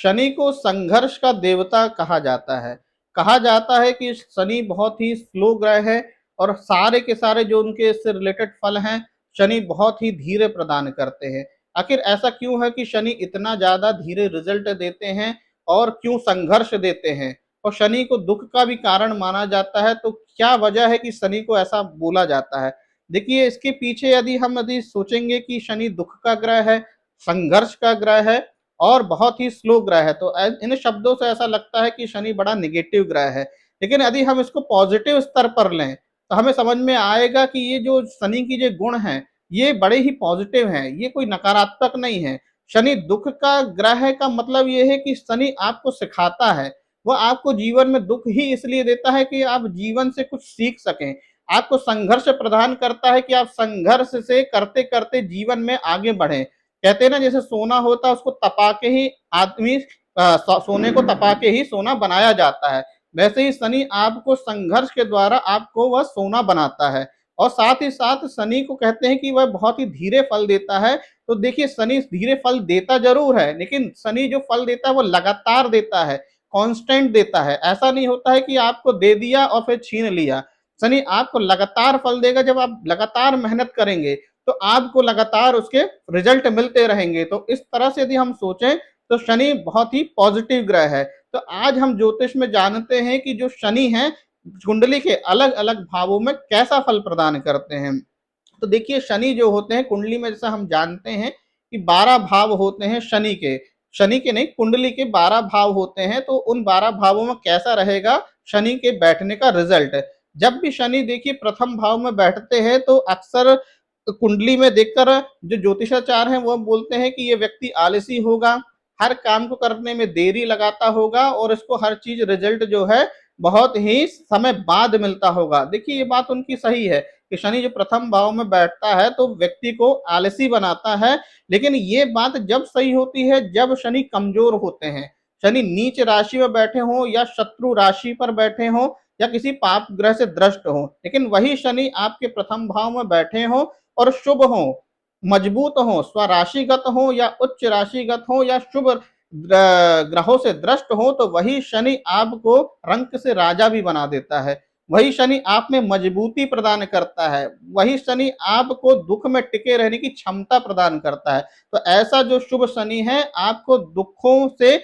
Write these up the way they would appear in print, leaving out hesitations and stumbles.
शनि को संघर्ष का देवता कहा जाता है। कहा जाता है कि शनि बहुत ही स्लो ग्रह है और सारे के सारे जो उनके इससे रिलेटेड फल हैं, शनि बहुत ही धीरे प्रदान करते हैं। आखिर ऐसा क्यों है कि शनि इतना ज़्यादा धीरे रिजल्ट देते हैं और क्यों संघर्ष देते हैं? और शनि को दुःख का भी कारण माना जाता है, तो क्या वजह है कि शनि को ऐसा बोला जाता है? देखिए, इसके पीछे यदि सोचेंगे कि शनि दुःख का ग्रह है, संघर्ष का ग्रह है और बहुत ही स्लो ग्रह है, तो इन शब्दों से ऐसा लगता है कि शनि बड़ा नेगेटिव ग्रह है। लेकिन यदि हम इसको पॉजिटिव स्तर पर लें, तो हमें समझ में आएगा कि ये जो शनि की जो गुण हैं, ये बड़े ही पॉजिटिव हैं, ये कोई नकारात्मक नहीं है। शनि दुःख का ग्रह है का मतलब ये है कि शनि आपको सिखाता है, वो आपको जीवन में दुःख ही इसलिए देता है कि आप जीवन से कुछ सीख सकें। आपको संघर्ष प्रदान करता है कि आप संघर्ष से करते-करते जीवन में आगे बढ़ें। कहते हैं ना, जैसे सोना होता है उसको तपा के ही आदमी सोने को तपा के ही सोना बनाया जाता है। वैसे ही शनि आपको संघर्ष के द्वारा आपको वह सोना बनाता है। और साथ ही साथ शनि को कहते हैं कि वह बहुत ही धीरे फल देता है। तो देखिए, शनि धीरे फल देता ज़रूर है, लेकिन शनि जो फल देता है वो लगातार देता है, कांस्टेंट देता है। ऐसा नहीं होता है कि आपको दे दिया और फिर छीन लिया। शनि आपको लगातार फल देगा, जब आप लगातार मेहनत करेंगे, तो आपको लगातार उसके रिजल्ट मिलते रहेंगे। तो इस तरह से यदि हम सोचें, तो शनि बहुत ही पॉजिटिव ग्रह है। तो आज हम ज्योतिष में जानते हैं कि जो शनि है, कुंडली के अलग-अलग भावों में कैसा फल प्रदान करते हैं। तो देखिए, शनि जो होते हैं कुंडली में, जैसा हम जानते हैं कि 12 भाव होते हैं शनि के। शनि के नहीं, कुंडली के 12 भाव होते हैं, तो उन 12 भावों में कैसा रहेगा शनि के बैठने का रिजल्ट। जब भी शनि देखिए प्रथम भाव में बैठते हैं, तो अक्सर कुंडली में देखकर जो ज्योतिषाचार हैं वो बोलते हैं कि ये व्यक्ति आलसी होगा, हर काम को करने में देरी लगाता होगा और इसको हर चीज रिजल्ट जो है बहुत ही समय बाद मिलता होगा। देखिए, ये बात उनकी सही है कि शनि जो प्रथम भाव में बैठता है तो व्यक्ति को आलसी बनाता है। लेकिन ये बात जब सही होती है जब शनि कमजोर होते हैं। शनि नीच राशि में बैठे हों या शत्रु राशि पर बैठे हों या किसी पाप ग्रह से द्रष्ट हों, लेकिन वही शनि आपके प्रथम भाव में बैठे हों और शुभ हों, मजबूत हों, स्वराशिगत हों या उच्च राशिगत हों या शुभ ग्रहों से दृष्ट हो, तो वही शनि आपको रंक से राजा भी बना देता है। वही शनि आप में मजबूती प्रदान करता है। वही शनि आपको दुख में टिके रहने की क्षमता प्रदान करता है। तो ऐसा जो शुभ शनि है आपको दुखों से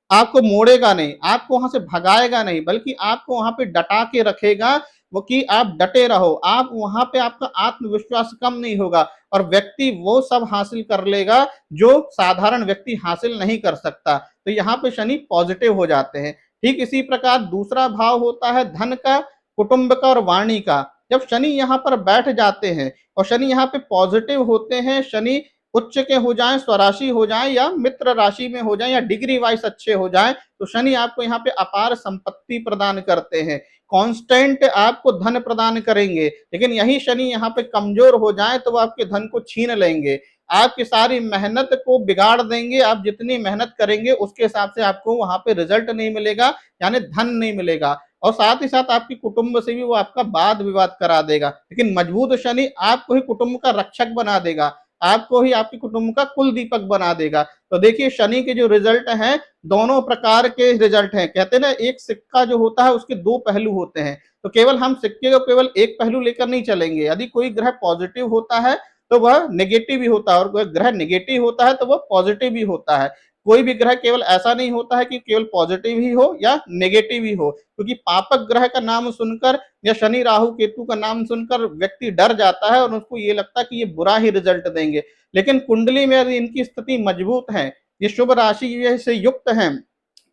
आपको मोड़ेगा नहीं, आपको वहां से भगाएगा नहीं, बल्कि आपको वहां पे डटा के रखेगा। वो कि आप डटे रहो, आप वहां पे आपका आत्मविश्वास कम नहीं होगा और व्यक्ति वो सब हासिल कर लेगा जो साधारण व्यक्ति हासिल नहीं कर सकता। तो यहाँ पे शनि पॉजिटिव हो जाते हैं। ठीक इसी प्रकार दूसरा भाव होता है धन का, कुटुंब का और वाणी का। जब शनि यहाँ पर बैठ जाते हैं और शनि यहाँ पे पॉजिटिव होते हैं, शनि उच्च के हो जाएं, स्वराशि हो जाएं या मित्र राशि में हो जाएं या डिग्री वाइज अच्छे हो जाएं, तो शनि आपको यहाँ पे अपार संपत्ति प्रदान करते हैं, कांस्टेंट आपको धन प्रदान करेंगे। लेकिन यही शनि यहाँ पे कमजोर हो जाए तो वो आपके धन को छीन लेंगे, आपकी सारी मेहनत को बिगाड़ देंगे। आप जितनी मेहनत करेंगे उसके हिसाब से आपको वहां पे रिजल्ट नहीं मिलेगा, यानी धन नहीं मिलेगा। और साथ ही साथ आपकी कुटुंब से भी वो आपका वाद विवाद करा देगा। लेकिन मजबूत शनि आपको ही कुटुंब का रक्षक बना देगा, आपको ही आपके कुटुंब का कुल दीपक बना देगा। तो देखिए, शनि के जो रिजल्ट हैं दोनों प्रकार के रिजल्ट हैं। कहते हैं ना, एक सिक्का जो होता है उसके दो पहलू होते हैं। तो केवल हम सिक्के को केवल एक पहलू लेकर नहीं चलेंगे। यदि कोई ग्रह पॉजिटिव होता है तो वह नेगेटिव भी होता है और कोई ग्रह नेगेटिव होता है तो वह पॉजिटिव भी होता है। कोई भी ग्रह केवल ऐसा नहीं होता है कि केवल पॉजिटिव ही हो या नेगेटिव ही हो, क्योंकि पापक ग्रह का नाम सुनकर या शनि राहु केतु का नाम सुनकर व्यक्ति डर जाता है और उसको ये लगता है कि ये बुरा ही रिजल्ट देंगे। लेकिन कुंडली में यदि इनकी स्थिति मजबूत है, ये शुभ राशि से युक्त हैं,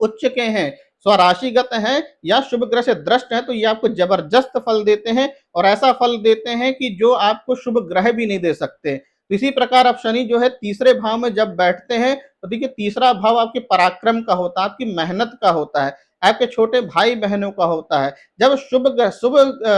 उच्च के हैं, स्वराशिगत हैं या शुभ ग्रह से दृष्ट है, तो ये आपको जबरदस्त फल देते हैं और ऐसा फल देते हैं कि जो आपको शुभ ग्रह भी नहीं दे सकते। तो इसी प्रकार अब शनि जो है तीसरे भाव में जब बैठते हैं, तो देखिए तीसरा भाव आपके पराक्रम का होता है, आपकी मेहनत का होता है, आपके छोटे भाई बहनों का होता है। जब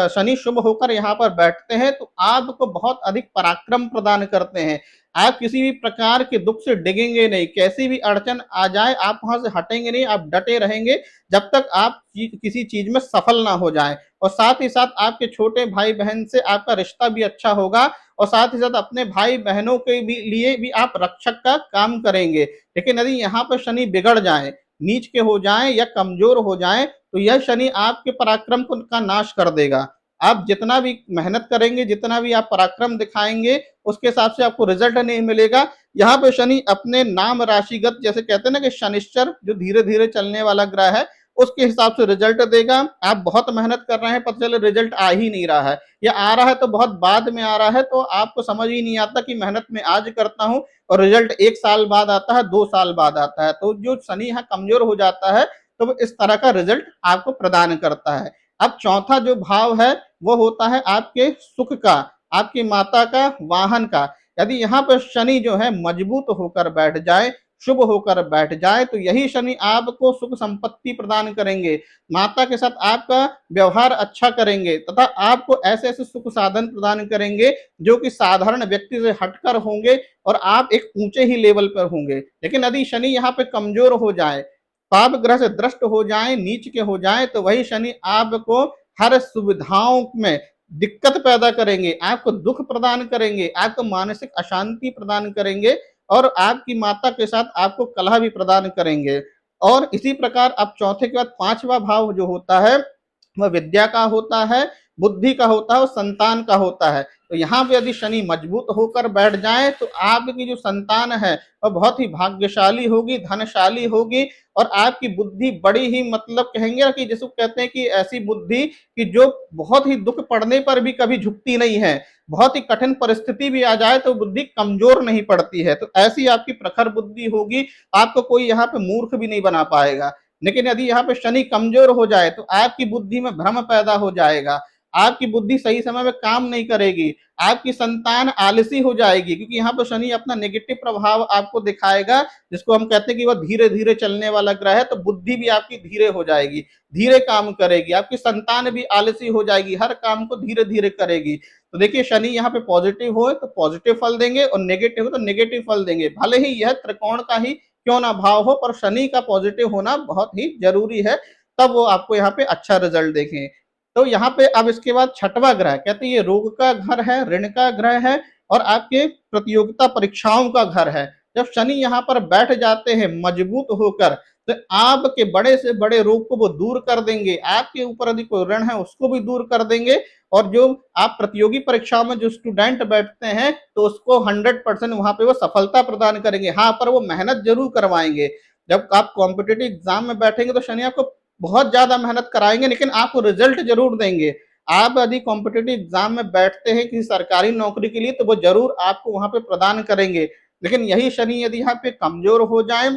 शनि शुभ होकर यहाँ पर बैठते हैं तो आपको बहुत अधिक पराक्रम प्रदान करते हैं। आप किसी भी प्रकार के दुख से डिगेंगे नहीं, कैसी भी अड़चन आ जाए आप वहां से हटेंगे नहीं, आप डटे रहेंगे जब तक आप किसी चीज में सफल ना हो जाए। और साथ ही साथ आपके छोटे भाई बहन से आपका रिश्ता भी अच्छा होगा और साथ ही साथ अपने भाई बहनों के भी लिए भी आप रक्षक का काम करेंगे। लेकिन यदि यहाँ पर शनि बिगड़ जाए, नीच के हो जाए या कमजोर हो जाए, तो यह शनि आपके पराक्रम को का नाश कर देगा। आप जितना भी मेहनत करेंगे, जितना भी आप पराक्रम दिखाएंगे, उसके हिसाब से आपको रिजल्ट नहीं मिलेगा। यहाँ पे शनि अपने नाम राशिगत, जैसे कहते हैं ना कि शनिश्चर जो धीरे धीरे चलने वाला ग्रह है, उसके हिसाब से रिजल्ट देगा। आप बहुत मेहनत कर रहे हैं, पता चले रिजल्ट आ ही नहीं रहा है, या आ रहा है तो बहुत बाद में आ रहा है, तो आपको समझ ही नहीं आता कि मेहनत में आज करता हूँ और रिजल्ट 1 साल बाद आता है, 2 साल बाद आता है। तो जो शनि यहाँ कमजोर हो जाता है, तो वो इस तरह का रिजल्ट आपको प्रदान करता है। अब चौथा जो भाव है वो होता है आपके सुख का, आपकी माता का, वाहन का। यदि यहाँ पर शनि जो है मजबूत होकर बैठ जाए, शुभ होकर बैठ जाए, तो यही शनि आपको सुख संपत्ति प्रदान करेंगे, माता के साथ आपका व्यवहार अच्छा करेंगे तथा आपको ऐसे ऐसे सुख साधन प्रदान करेंगे जो कि साधारण व्यक्ति से हटकर होंगे और आप एक ऊंचे ही लेवल पर होंगे। लेकिन यदि शनि यहाँ पे कमजोर हो जाए, पाप ग्रह से दृष्ट हो जाए, नीच के हो जाए, तो वही शनि आपको हर सुविधाओं में दिक्कत पैदा करेंगे, आपको दुख प्रदान करेंगे, आपको मानसिक अशांति प्रदान करेंगे और आपकी माता के साथ आपको कलह भी प्रदान करेंगे। और इसी प्रकार अब चौथे के बाद पांचवा भाव जो होता है वह विद्या का होता है, बुद्धि का होता है और संतान का होता है। तो यहाँ पे यदि शनि मजबूत होकर बैठ जाए, तो आपकी जो संतान है वह बहुत ही भाग्यशाली होगी, धनशाली होगी और आपकी बुद्धि बड़ी ही, मतलब कहेंगे ना कि जिसको कहते हैं कि ऐसी बुद्धि कि जो बहुत ही दुख पड़ने पर भी कभी झुकती नहीं है, बहुत ही कठिन परिस्थिति भी आ जाए तो बुद्धि कमजोर नहीं पड़ती है। तो ऐसी आपकी प्रखर बुद्धि होगी, आपको कोई यहाँ पे मूर्ख भी नहीं बना पाएगा। लेकिन यदि यहाँ पे शनि कमजोर हो जाए, तो आपकी बुद्धि में भ्रम पैदा हो जाएगा, आपकी बुद्धि सही समय में काम नहीं करेगी, आपकी संतान आलसी हो जाएगी, क्योंकि यहाँ पर शनि अपना नेगेटिव प्रभाव आपको दिखाएगा, जिसको हम कहते हैं कि वह धीरे धीरे चलने वाला ग्रह है। तो बुद्धि भी आपकी धीरे हो जाएगी, धीरे काम करेगी, आपकी संतान भी आलसी हो जाएगी, हर काम को धीरे धीरे करेगी। तो देखिए शनि यहाँ पे पॉजिटिव हो तो पॉजिटिव फल देंगे और नेगेटिव हो तो नेगेटिव फल देंगे, भले ही यह त्रिकोण का ही क्यों ना भाव हो, पर शनि का पॉजिटिव होना बहुत ही जरूरी है, तब वो आपको यहाँ पे अच्छा रिजल्ट देखें। तो यहाँ पे अब इसके बाद छठवां ग्रह, कहते हैं ये रोग का घर है, ऋण का ग्रह है और आपके प्रतियोगिता परीक्षाओं का घर है। जब शनि यहाँ पर बैठ जाते हैं मजबूत होकर, तो आपके बड़े से बड़े रोग को वो दूर कर देंगे, आपके ऊपर यदि कोई ऋण है उसको भी दूर कर देंगे। और जो आप प्रतियोगी परीक्षाओं में जो स्टूडेंट बैठते हैं, तो उसको 100% वहां पे वो सफलता प्रदान करेंगे। हाँ, पर वो मेहनत जरूर करवाएंगे। जब आप कॉम्पिटेटिव एग्जाम में बैठेंगे तो शनि आपको बहुत ज्यादा मेहनत कराएंगे, लेकिन आपको रिजल्ट जरूर देंगे। आप यदि कॉम्पिटेटिव एग्जाम में बैठते हैं किसी सरकारी नौकरी के लिए, तो वो जरूर आपको वहां पे प्रदान करेंगे। लेकिन यही शनि यदि यहाँ पे कमजोर हो जाए,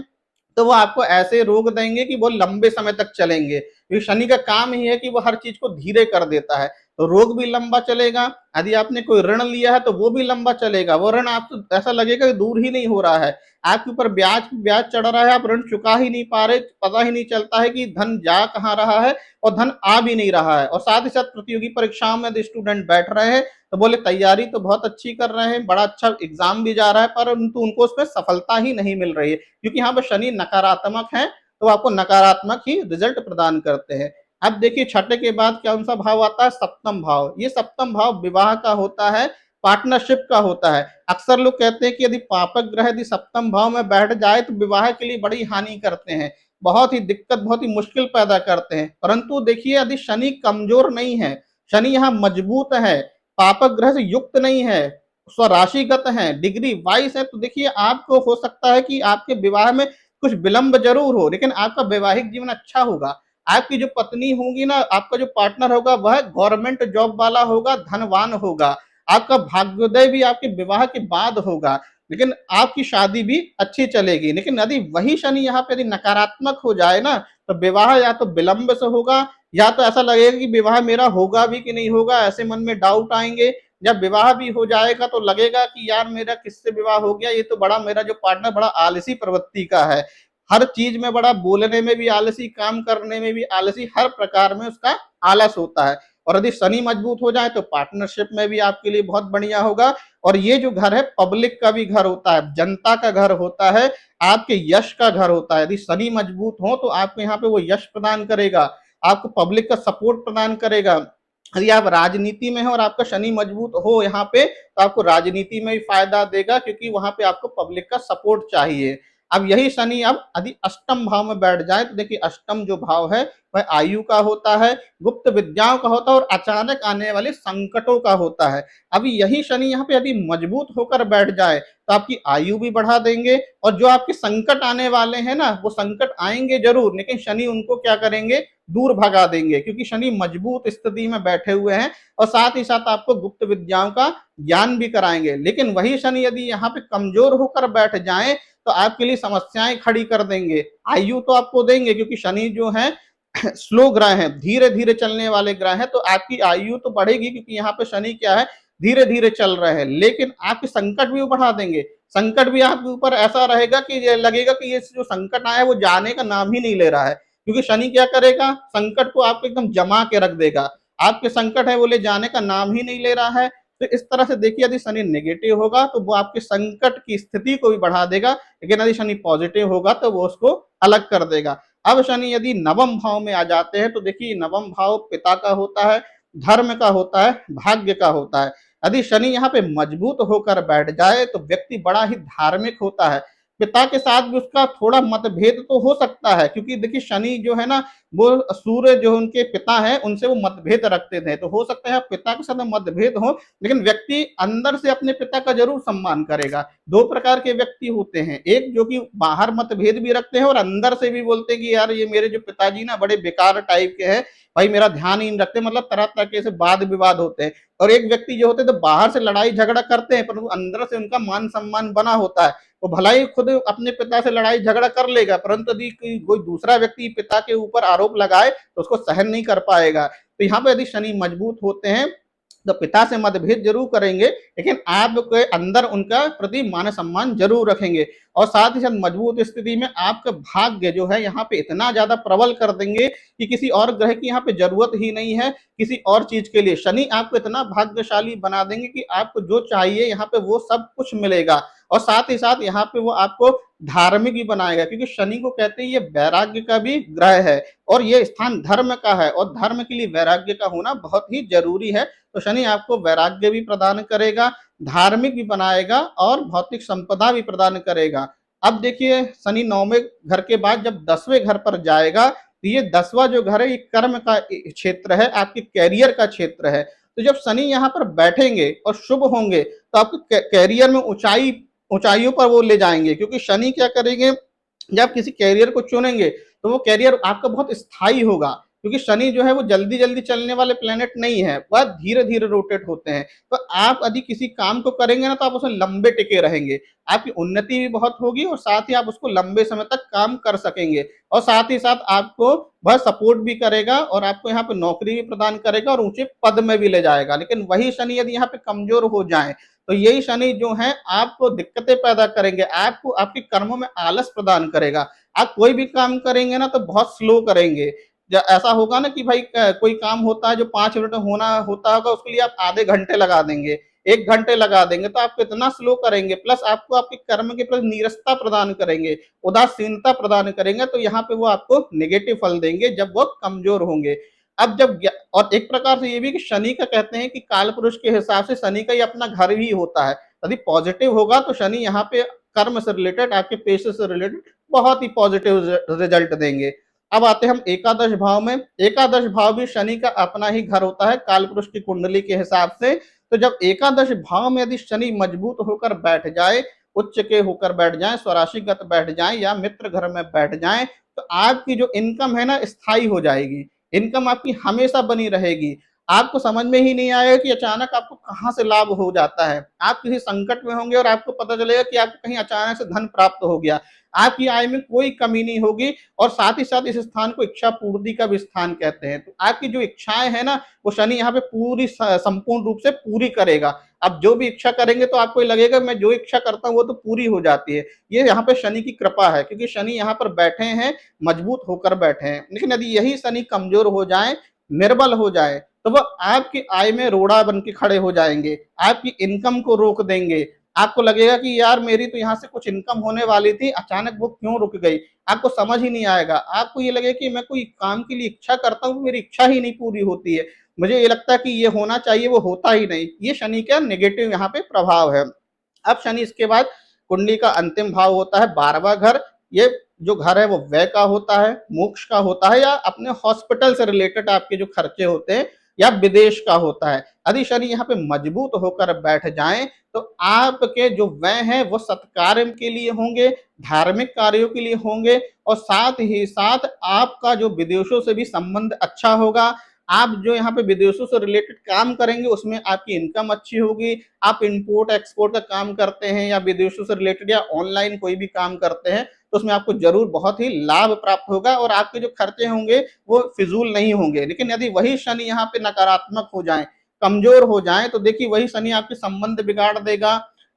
तो वो आपको ऐसे रोग देंगे कि वो लंबे समय तक चलेंगे, क्योंकि शनि का काम ही है कि वो हर चीज को धीरे कर देता है। तो रोग भी लंबा चलेगा, यदि आपने कोई ऋण लिया है तो वो भी लंबा चलेगा, वो ऋण आपको ऐसा लगेगा कि दूर ही नहीं हो रहा है, आपके ऊपर ब्याज ब्याज चढ़ रहा है, आप ऋण चुका ही नहीं पा रहे, पता ही नहीं चलता है कि धन जा कहाँ रहा है और धन आ भी नहीं रहा है। और साथ ही साथ प्रतियोगी परीक्षाओं में यदि स्टूडेंट बैठ रहे हैं, तो बोले तैयारी तो बहुत अच्छी कर रहे हैं, बड़ा अच्छा एग्जाम भी जा रहा है, परंतु उनको उसमें सफलता ही नहीं मिल रही है, क्योंकि यहाँ पर शनि नकारात्मक है, तो आपको नकारात्मक ही रिजल्ट प्रदान करते हैं। अब देखिए छठे के बाद कौन सा भाव आता है, सप्तम भाव। ये सप्तम भाव विवाह का होता है, पार्टनरशिप का होता है। अक्सर लोग कहते हैं कि यदि पापक ग्रह यदि सप्तम भाव में बैठ जाए तो विवाह के लिए बड़ी हानि करते हैं, बहुत ही दिक्कत, बहुत ही मुश्किल पैदा करते हैं। परंतु देखिए यदि शनि कमजोर नहीं है, शनि यहाँ मजबूत है, पापक ग्रह से युक्त नहीं है, स्वराशिगत है, डिग्री 22 है, तो देखिए आपको हो सकता है कि आपके विवाह में कुछ विलंब जरूर हो, लेकिन आपका वैवाहिक जीवन अच्छा होगा। आपकी जो पत्नी होगी ना, आपका जो पार्टनर होगा वह गवर्नमेंट जॉब वाला होगा, धनवान होगा, आपका भाग्योदय भी आपके विवाह के बाद होगा, लेकिन आपकी शादी भी अच्छी चलेगी। लेकिन यदि वही शनि यहाँ पे यदि नकारात्मक हो जाए ना, तो विवाह या तो विलंब से होगा, या तो ऐसा लगेगा कि विवाह मेरा होगा भी कि नहीं होगा, ऐसे मन में डाउट आएंगे। जब विवाह भी हो जाएगा तो लगेगा कि यार मेरा किससे विवाह हो गया, ये तो बड़ा, मेरा जो पार्टनर बड़ा आलसी प्रवृत्ति का है, हर चीज में बड़ा, बोलने में भी आलसी, काम करने में भी आलसी, हर प्रकार में उसका आलस होता है। और यदि शनि मजबूत हो जाए तो पार्टनरशिप में भी आपके लिए बहुत बढ़िया होगा। और ये जो घर है पब्लिक का भी घर होता है, जनता का घर होता है, आपके यश का घर होता है। यदि शनि मजबूत हो तो आपको यहाँ पे वो यश प्रदान करेगा, आपको पब्लिक का सपोर्ट प्रदान करेगा, यदि आप राजनीति में हो और आपका शनि मजबूत हो यहाँ पे, तो आपको राजनीति में भी फायदा देगा, क्योंकि वहां पे आपको पब्लिक का सपोर्ट चाहिए। अब यही शनि अब यदि अष्टम भाव में बैठ जाए, तो देखिए अष्टम जो भाव है वह आयु का होता है, गुप्त विद्याओं का होता है और अचानक आने वाले संकटों का होता है। अब यही शनि यहाँ पे यदि मजबूत होकर बैठ जाए, तो आपकी आयु भी बढ़ा देंगे, और जो आपके संकट आने वाले हैं ना, वो संकट आएंगे जरूर, लेकिन शनि उनको क्या करेंगे, दूर भगा देंगे, क्योंकि शनि मजबूत स्थिति में बैठे हुए हैं, और साथ ही साथ आपको गुप्त विद्याओं का ज्ञान भी कराएंगे। लेकिन वही शनि यदि यहाँ पे कमजोर होकर बैठ जाएं, तो आपके लिए समस्याएं खड़ी कर देंगे। आयु तो आपको देंगे, क्योंकि शनि जो है स्लो ग्रह है, धीरे धीरे चलने वाले ग्रह है, तो आपकी आयु तो बढ़ेगी, क्योंकि यहाँ पे शनि क्या है, धीरे धीरे चल रहे हैं, लेकिन आपके संकट भी बढ़ा देंगे। संकट भी आपके ऊपर ऐसा रहेगा कि ये लगेगा कि ये जो संकट आया है वो जाने का नाम ही नहीं ले रहा है, क्योंकि शनि क्या करेगा, संकट को आपको एकदम जमा के रख देगा। आपके संकट है वो ले जाने का नाम ही नहीं ले रहा है। तो इस तरह से देखिए, यदि शनि नेगेटिव होगा तो वो आपके संकट की स्थिति को भी बढ़ा देगा, लेकिन यदि शनि पॉजिटिव होगा तो वो उसको अलग कर देगा। अब शनि यदि नवम भाव में आ जाते हैं, तो देखिए नवम भाव पिता का होता है, धर्म का होता है, भाग्य का होता है। यदि शनि यहाँ पे मजबूत होकर बैठ जाए, तो व्यक्ति बड़ा ही धार्मिक होता है। पिता के साथ भी उसका थोड़ा मतभेद तो हो सकता है, क्योंकि देखिए शनि जो है ना, वो सूर्य जो उनके पिता है उनसे वो मतभेद रखते थे, तो हो सकता है पिता के साथ मतभेद हो, लेकिन व्यक्ति अंदर से अपने पिता का जरूर सम्मान करेगा। दो प्रकार के व्यक्ति होते हैं, एक जो कि बाहर मतभेद भी रखते हैं और अंदर से भी बोलते हैं कि यार ये मेरे जो पिताजी ना बड़े बेकार टाइप के हैं, भाई मेरा ध्यान ही नहीं रखते, मतलब तरह तरह के से वाद विवाद होते हैं। और एक व्यक्ति जो होते हैं तो बाहर से लड़ाई झगड़ा करते हैं, परंतु अंदर से उनका मान सम्मान बना होता है। वो भला ही खुद अपने पिता से लड़ाई झगड़ा कर लेगा, परंतु यदि कोई दूसरा व्यक्ति पिता के ऊपर आरोप लगाए तो उसको सहन नहीं कर पाएगा। तो यहाँ पे यदि शनि मजबूत होते हैं, तो पिता से मतभेद जरूर करेंगे, लेकिन आपके अंदर उनका प्रति मान सम्मान जरूर रखेंगे। और साथ ही साथ मजबूत स्थिति में आपका भाग्य जो है यहाँ पे इतना ज्यादा प्रबल कर देंगे कि किसी और ग्रह की यहाँ पे जरूरत ही नहीं है किसी और चीज के लिए। शनि आपको इतना भाग्यशाली बना देंगे कि आपको जो चाहिए यहाँ पे वो सब कुछ मिलेगा। और साथ ही साथ यहाँ पे वो आपको धार्मिक भी बनाएगा, क्योंकि शनि को कहते हैं ये वैराग्य का भी ग्रह है, और ये स्थान धर्म का है, और धर्म के लिए वैराग्य का होना बहुत ही जरूरी है। तो शनि आपको वैराग्य भी प्रदान करेगा, धार्मिक भी बनाएगा, और भौतिक संपदा भी प्रदान करेगा। अब देखिए शनि 9वें घर के बाद जब 10वें घर पर जाएगा, तो ये 10वां जो घर है ये कर्म का क्षेत्र है, आपके कैरियर का क्षेत्र है। तो जब शनि यहाँ पर बैठेंगे और शुभ होंगे, तो आपको कैरियर में ऊंचाइयों पर वो ले जाएंगे, क्योंकि शनि क्या करेंगे, जब आप किसी कैरियर को चुनेंगे तो वो कैरियर आपका बहुत स्थायी होगा, क्योंकि शनि जो है वो जल्दी जल्दी चलने वाले प्लेनेट नहीं है, वह धीरे धीरे रोटेट होते हैं। तो आप यदि किसी काम को करेंगे ना, तो आप उसमें लंबे टिके रहेंगे, आपकी उन्नति भी बहुत होगी, और साथ ही आप उसको लंबे समय तक काम कर सकेंगे। और साथ ही साथ आपको वह सपोर्ट भी करेगा, और आपको यहाँ पे नौकरी भी प्रदान करेगा, और ऊंचे पद में भी ले जाएगा। लेकिन वही शनि यदि यहाँ पे कमजोर हो जाए, तो यही शनि जो है आपको दिक्कतें पैदा करेंगे, आपको आपके कर्मों में आलस प्रदान करेगा। आप कोई भी काम करेंगे ना तो बहुत स्लो करेंगे। ऐसा होगा ना कि भाई कोई काम होता है जो 5 मिनट में होना होता होगा, उसके लिए आप आधे घंटे लगा देंगे, 1 घंटे लगा देंगे, तो आप कितना स्लो करेंगे। प्लस आपको आपके कर्म के प्रति नीरसता प्रदान करेंगे, उदासीनता प्रदान करेंगे, तो यहाँ पे वो आपको नेगेटिव फल देंगे जब वो कमजोर होंगे। अब जब और एक प्रकार से ये भी कि शनि का कहते हैं कि काल पुरुष के हिसाब से शनि का ही अपना घर ही होता है। यदि पॉजिटिव होगा तो शनि यहाँ पे कर्म से रिलेटेड, आपके पेशे से रिलेटेड बहुत ही पॉजिटिव रिजल्ट देंगे। अब आते हैं हम एकादश भाव में। एकादश भाव भी शनि का अपना ही घर होता है काल पुरुष की कुंडली के हिसाब से। तो जब एकादश भाव में यदि शनि मजबूत होकर बैठ जाए, उच्च के होकर बैठ जाए, स्वराशिगत बैठ जाए, या मित्र घर में बैठ जाए, तो आपकी जो इनकम है ना स्थायी हो जाएगी, इनकम आपकी हमेशा बनी रहेगी। आपको समझ में ही नहीं आएगा कि अचानक आपको कहाँ से लाभ हो जाता है। आप किसी संकट में होंगे और आपको पता चलेगा कि आपको कहीं अचानक से धन प्राप्त हो गया। आपकी आय में कोई कमी नहीं होगी, और साथ ही साथ इस स्थान को इच्छा पूर्ति का भी स्थान कहते हैं। तो आपकी जो इच्छाएं है ना, वो शनि यहाँ पे पूरी संपूर्ण रूप से पूरी करेगा। अब जो भी इच्छा करेंगे तो आपको लगेगा मैं जो इच्छा करता हूँ वो तो पूरी हो जाती है। ये यहाँ पे शनि की कृपा है, क्योंकि शनि यहाँ पर बैठे हैं, मजबूत होकर बैठे हैं। लेकिन यदि यही शनि कमजोर हो जाए, निर्बल हो जाए, तो वह आपकी आय में रोड़ा बन के खड़े हो जाएंगे, आपकी इनकम को रोक देंगे। आपको लगेगा कि यार मेरी तो यहाँ से कुछ इनकम होने वाली थी, अचानक वो क्यों रुक गई। आपको समझ ही नहीं आएगा, आपको ये लगेगा कि मैं कोई काम के लिए इच्छा करता हूँ, मेरी इच्छा ही नहीं पूरी होती है। मुझे ये लगता है कि ये होना चाहिए, वो होता ही नहीं। ये शनि का नेगेटिव यहाँ पे प्रभाव है। अब शनि इसके बाद कुंडली का अंतिम भाव होता है 12वां घर। ये जो घर है वो व्यय का होता है, मोक्ष का होता है, या अपने हॉस्पिटल से रिलेटेड आपके जो खर्चे होते हैं, या विदेश का होता है। यदि शनि यहाँ पे मजबूत होकर बैठ जाए तो आपके जो व्यय हैं वो सत्कार्य के लिए होंगे, धार्मिक कार्यों के लिए होंगे, और साथ ही साथ आपका जो विदेशों से भी संबंध अच्छा होगा। आप जो यहाँ पे विदेशों से रिलेटेड काम करेंगे उसमें आपकी इनकम अच्छी होगी। आप इंपोर्ट एक्सपोर्ट का काम करते हैं या विदेशों से रिलेटेड या ऑनलाइन कोई भी काम करते हैं तो उसमें आपको जरूर बहुत ही लाभ प्राप्त होगा और आपके जो खर्चे होंगे वो फिजूल नहीं होंगे। लेकिन यदि वही शनि यहाँ पे नकारात्मक हो जाए, कमजोर हो जाए, तो देखिए वही शनि आपके संबंध बिगाड़ देगा,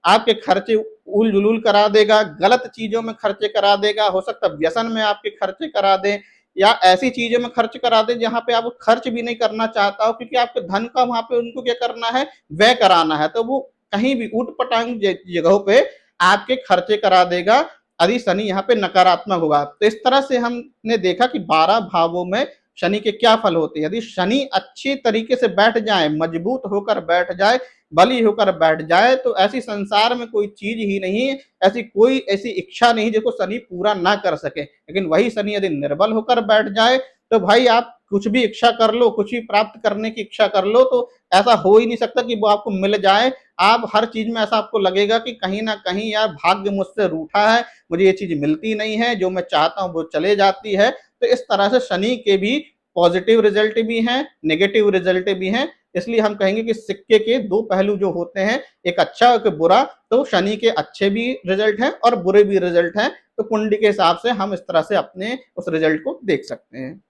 आपके खर्चे उल जुलूल करा देगा, गलत चीजों में खर्चे करा देगा, हो सकता है व्यसन में आपके खर्चे करा दे, या ऐसी चीजों में खर्च करा दे जहां पे आप खर्च भी नहीं करना चाहता हो, क्योंकि आपके धन का वहां पे उनको क्या करना है, व्यय कराना है। तो वो कहीं भी ऊट पटांग जगहों पे आपके खर्चे करा देगा यदि शनि यहाँ पे नकारात्मक होगा। तो इस तरह से हमने देखा कि 12 भावों में शनि के क्या फल होते हैं। यदि शनि अच्छी तरीके से बैठ जाए, मजबूत होकर बैठ जाए, बली होकर बैठ जाए, तो ऐसी संसार में कोई चीज ही नहीं, ऐसी कोई ऐसी इच्छा नहीं जिसको शनि पूरा ना कर सके। लेकिन वही शनि यदि निर्बल होकर बैठ जाए तो भाई आप कुछ भी इच्छा कर लो, कुछ भी प्राप्त करने की इच्छा कर लो, तो ऐसा हो ही नहीं सकता कि वो आपको मिल जाए। आप हर चीज में ऐसा आपको लगेगा कि कहीं ना कहीं यार भाग्य मुझसे रूठा है, मुझे ये चीज मिलती नहीं है, जो मैं चाहता हूँ वो चले जाती है। तो इस तरह से शनि के भी पॉजिटिव रिजल्ट भी हैं, नेगेटिव रिजल्ट भी हैं। इसलिए हम कहेंगे कि सिक्के के दो पहलू जो होते हैं, एक अच्छा एक बुरा। तो शनि के अच्छे भी रिजल्ट हैं और बुरे भी रिजल्ट हैं। तो कुंडली के हिसाब से हम इस तरह से अपने उस रिजल्ट को देख सकते हैं।